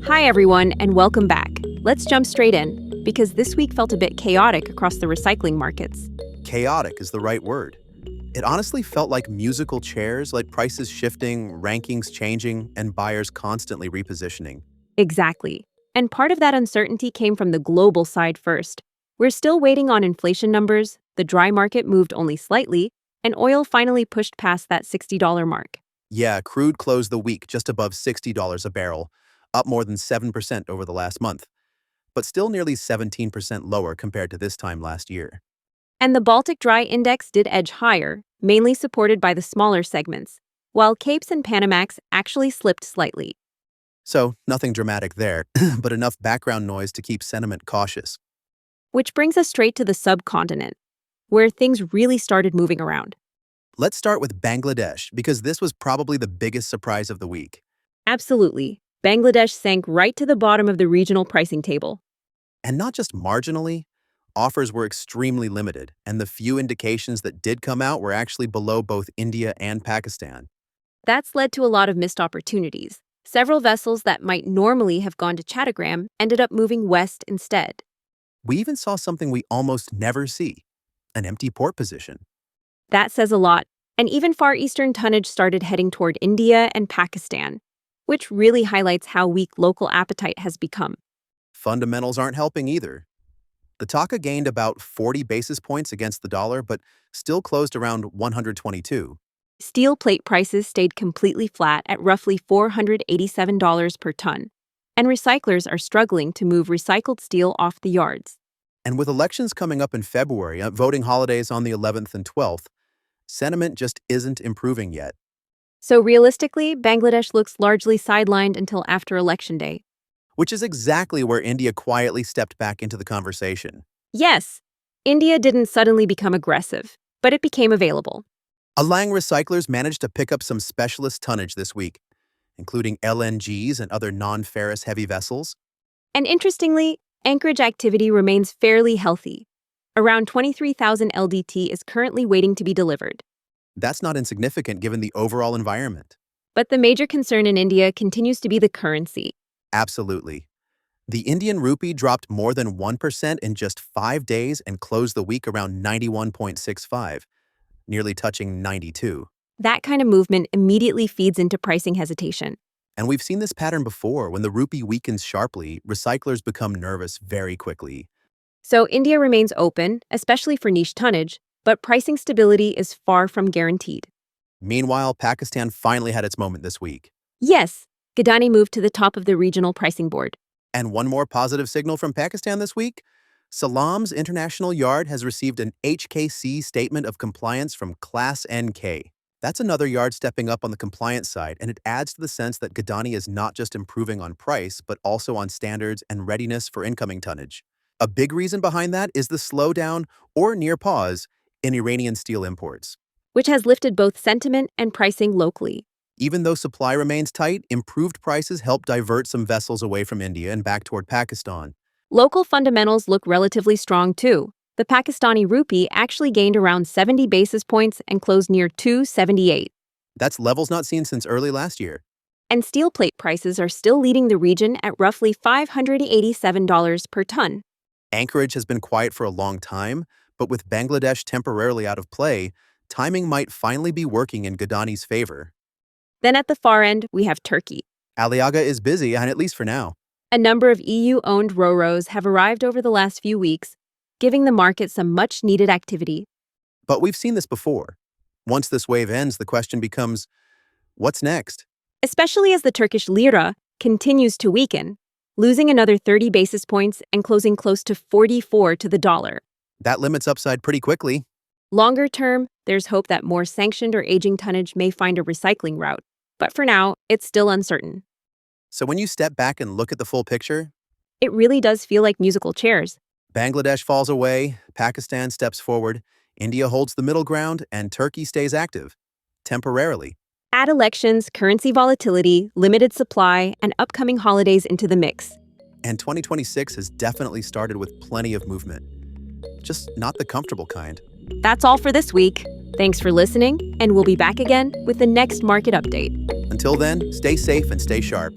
Hi, everyone, and welcome back. Let's jump straight in, because this week felt a bit chaotic across the recycling markets. Chaotic is the right word. It honestly felt like musical chairs, like prices shifting, rankings changing, and buyers constantly repositioning. Exactly. And part of that uncertainty came from the global side first. We're still waiting on inflation numbers, the dry market moved only slightly, and oil finally pushed past that $60 mark. Yeah, crude closed the week just above $60 a barrel, up more than 7% over the last month, but still nearly 17% lower compared to this time last year. And the Baltic Dry Index did edge higher, mainly supported by the smaller segments, while Capes and Panamax actually slipped slightly. So, nothing dramatic there, but enough background noise to keep sentiment cautious. Which brings us straight to the subcontinent, where things really started moving around. Let's start with Bangladesh, because this was probably the biggest surprise of the week. Absolutely. Bangladesh sank right to the bottom of the regional pricing table. And not just marginally, offers were extremely limited, and the few indications that did come out were actually below both India and Pakistan. That's led to a lot of missed opportunities. Several vessels that might normally have gone to Chattogram ended up moving west instead. We even saw something we almost never see, an empty port position. That says a lot, and even Far Eastern tonnage started heading toward India and Pakistan, which really highlights how weak local appetite has become. Fundamentals aren't helping either. The taka gained about 40 basis points against the dollar, but still closed around 122. Steel plate prices stayed completely flat at roughly $487 per ton, and recyclers are struggling to move recycled steel off the yards. And with elections coming up in February, voting holidays on the 11th and 12th, sentiment just isn't improving yet. So realistically, Bangladesh looks largely sidelined until after Election Day. Which is exactly where India quietly stepped back into the conversation. Yes, India didn't suddenly become aggressive, but it became available. Alang recyclers managed to pick up some specialist tonnage this week, including LNGs and other non-ferrous heavy vessels. And interestingly, anchorage activity remains fairly healthy. Around 23,000 LDT is currently waiting to be delivered. That's not insignificant given the overall environment. But the major concern in India continues to be the currency. Absolutely. The Indian Rupee dropped more than 1% in just 5 days and closed the week around 91.65, nearly touching 92. That kind of movement immediately feeds into pricing hesitation. And we've seen this pattern before. When the rupee weakens sharply, recyclers become nervous very quickly. So India remains open, especially for niche tonnage, but pricing stability is far from guaranteed. Meanwhile, Pakistan finally had its moment this week. Yes, Gadani moved to the top of the regional pricing board. And one more positive signal from Pakistan this week. Salams International Yard has received an HKC statement of compliance from ClassNK. That's another yard stepping up on the compliance side, and it adds to the sense that Gadani is not just improving on price, but also on standards and readiness for incoming tonnage. A big reason behind that is the slowdown, or near pause, in Iranian steel imports. Which has lifted both sentiment and pricing locally. Even though supply remains tight, improved prices help divert some vessels away from India and back toward Pakistan. Local fundamentals look relatively strong too. The Pakistani rupee actually gained around 70 basis points and closed near 278. That's levels not seen since early last year. And steel plate prices are still leading the region at roughly $587 per ton. Anchorage has been quiet for a long time, but with Bangladesh temporarily out of play, timing might finally be working in Gadani's favor. Then at the far end, we have Turkey. Aliaga is busy, and at least for now. A number of EU-owned RoRos have arrived over the last few weeks, giving the market some much-needed activity. But we've seen this before. Once this wave ends, the question becomes, what's next? Especially as the Turkish lira continues to weaken, losing another 30 basis points and closing close to 44 to the dollar. That limits upside pretty quickly. Longer term, there's hope that more sanctioned or aging tonnage may find a recycling route. But for now, it's still uncertain. So when you step back and look at the full picture, It really does feel like musical chairs. Bangladesh falls away, Pakistan steps forward, India holds the middle ground, and Turkey stays active, temporarily. Add elections, currency volatility, limited supply, and upcoming holidays into the mix. And 2026 has definitely started with plenty of movement. Just not the comfortable kind. That's all for this week. Thanks for listening, and we'll be back again with the next market update. Until then, stay safe and stay sharp.